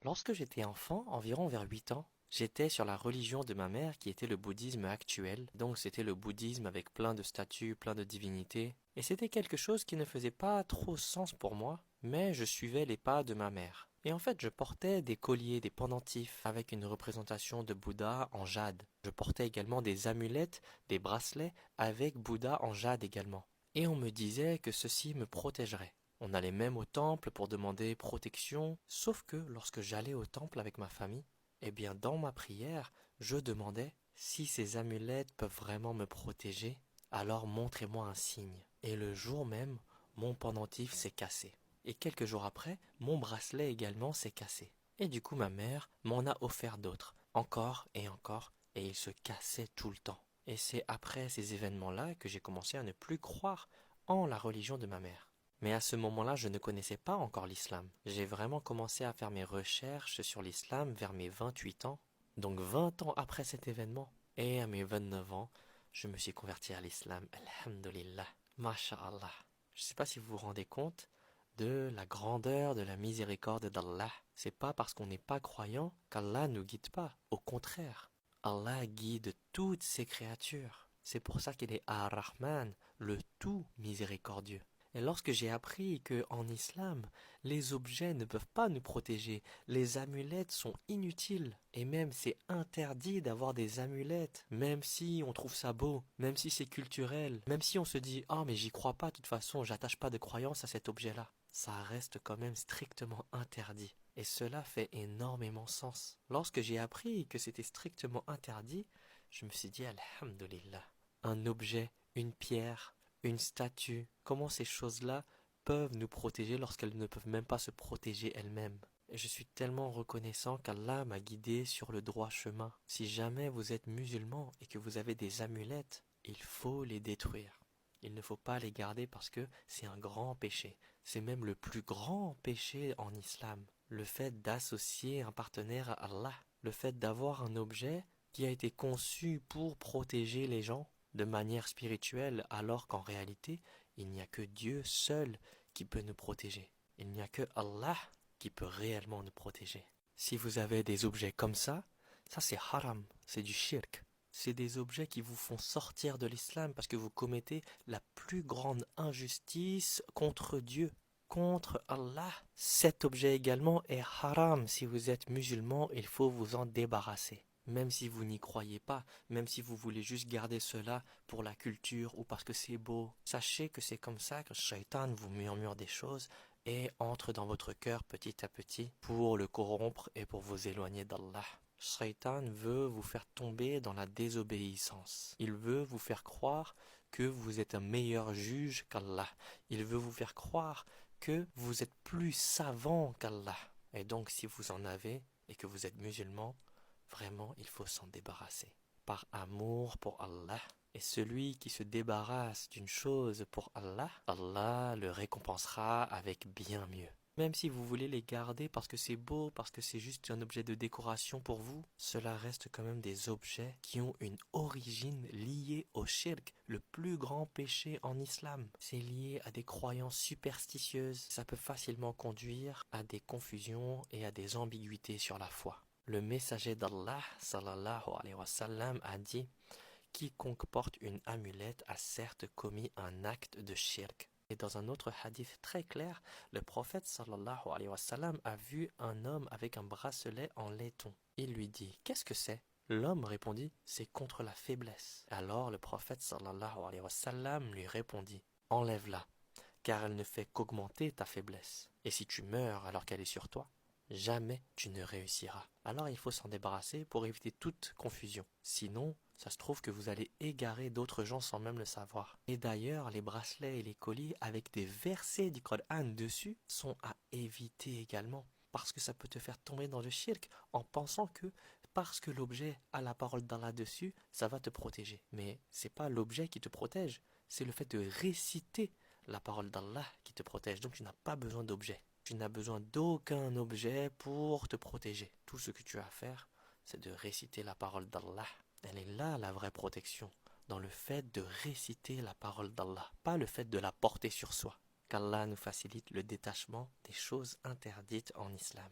Lorsque j'étais enfant, environ vers 8 ans, j'étais sur la religion de ma mère qui était le bouddhisme actuel. Donc c'était le bouddhisme avec plein de statues, plein de divinités. Et c'était quelque chose qui ne faisait pas trop sens pour moi, mais je suivais les pas de ma mère. Et en fait, je portais des colliers, des pendentifs avec une représentation de Bouddha en jade. Je portais également des amulettes, des bracelets avec Bouddha en jade également. Et on me disait que ceci me protégerait. On allait même au temple pour demander protection, sauf que lorsque j'allais au temple avec ma famille, eh bien dans ma prière, je demandais si ces amulettes peuvent vraiment me protéger, alors montrez-moi un signe. Et le jour même, mon pendentif s'est cassé. Et quelques jours après, mon bracelet également s'est cassé. Et du coup, ma mère m'en a offert d'autres, encore, et ils se cassaient tout le temps. Et c'est après ces événements-là que j'ai commencé à ne plus croire en la religion de ma mère. Mais à ce moment-là, je ne connaissais pas encore l'islam. J'ai vraiment commencé à faire mes recherches sur l'islam vers mes 28 ans, donc 20 ans après cet événement. Et à mes 29 ans, je me suis converti à l'islam. Alhamdulillah. Masha'Allah. Je ne sais pas si vous vous rendez compte de la grandeur de la miséricorde d'Allah. C'est pas parce qu'on n'est pas croyant qu'Allah ne nous guide pas. Au contraire, Allah guide toutes ses créatures. C'est pour ça qu'il est Ar-Rahman, le tout miséricordieux. Et lorsque j'ai appris que en islam, les objets ne peuvent pas nous protéger, les amulettes sont inutiles, et même c'est interdit d'avoir des amulettes, même si on trouve ça beau, même si c'est culturel, même si on se dit ah mais j'y crois pas de toute façon, j'attache pas de croyance à cet objet-là, ça reste quand même strictement interdit. Et cela fait énormément sens. Lorsque j'ai appris que c'était strictement interdit, je me suis dit alhamdulillah, un objet, une pierre, une statue, comment ces choses-là peuvent nous protéger lorsqu'elles ne peuvent même pas se protéger elles-mêmes. Et je suis tellement reconnaissant qu'Allah m'a guidé sur le droit chemin. Si jamais vous êtes musulman et que vous avez des amulettes, il faut les détruire. Il ne faut pas les garder parce que c'est un grand péché. C'est même le plus grand péché en islam. Le fait d'associer un partenaire à Allah. Le fait d'avoir un objet qui a été conçu pour protéger les gens de manière spirituelle, alors qu'en réalité, il n'y a que Dieu seul qui peut nous protéger. Il n'y a que Allah qui peut réellement nous protéger. Si vous avez des objets comme ça c'est haram, c'est du shirk. C'est des objets qui vous font sortir de l'islam parce que vous commettez la plus grande injustice contre Dieu, contre Allah. Cet objet également est haram. Si vous êtes musulman, il faut vous en débarrasser. Même si vous n'y croyez pas, même si vous voulez juste garder cela pour la culture ou parce que c'est beau, sachez que c'est comme ça que Shaitan vous murmure des choses et entre dans votre cœur petit à petit pour le corrompre et pour vous éloigner d'Allah. Shaitan veut vous faire tomber dans la désobéissance. Il veut vous faire croire que vous êtes un meilleur juge qu'Allah. Il veut vous faire croire que vous êtes plus savant qu'Allah. Et donc si vous en avez et que vous êtes musulman, vraiment, il faut s'en débarrasser. Par amour pour Allah. Et celui qui se débarrasse d'une chose pour Allah, Allah le récompensera avec bien mieux. Même si vous voulez les garder parce que c'est beau, parce que c'est juste un objet de décoration pour vous, cela reste quand même des objets qui ont une origine liée au shirk, le plus grand péché en islam. C'est lié à des croyances superstitieuses. Ça peut facilement conduire à des confusions et à des ambiguïtés sur la foi. Le messager d'Allah, sallallahu alayhi wa sallam, a dit « Quiconque porte une amulette a certes commis un acte de shirk ». Et dans un autre hadith très clair, le prophète sallallahu alayhi wa sallam a vu un homme avec un bracelet en laiton. Il lui dit « Qu'est-ce que c'est ?» L'homme répondit « C'est contre la faiblesse ». Alors le prophète sallallahu alayhi wa sallam lui répondit « Enlève-la, car elle ne fait qu'augmenter ta faiblesse. Et si tu meurs alors qu'elle est sur toi, jamais tu ne réussiras. » Alors il faut s'en débarrasser pour éviter toute confusion. Sinon, ça se trouve que vous allez égarer d'autres gens sans même le savoir. Et d'ailleurs, les bracelets et les colliers avec des versets du Coran dessus sont à éviter également. Parce que ça peut te faire tomber dans le shirk en pensant que parce que l'objet a la parole d'Allah dessus, ça va te protéger. Mais c'est pas l'objet qui te protège, c'est le fait de réciter la parole d'Allah qui te protège. Donc tu n'as pas besoin d'objet. Tu n'as besoin d'aucun objet pour te protéger. Tout ce que tu as à faire, c'est de réciter la parole d'Allah. Elle est là la vraie protection, dans le fait de réciter la parole d'Allah, pas le fait de la porter sur soi. Qu'Allah nous facilite le détachement des choses interdites en islam.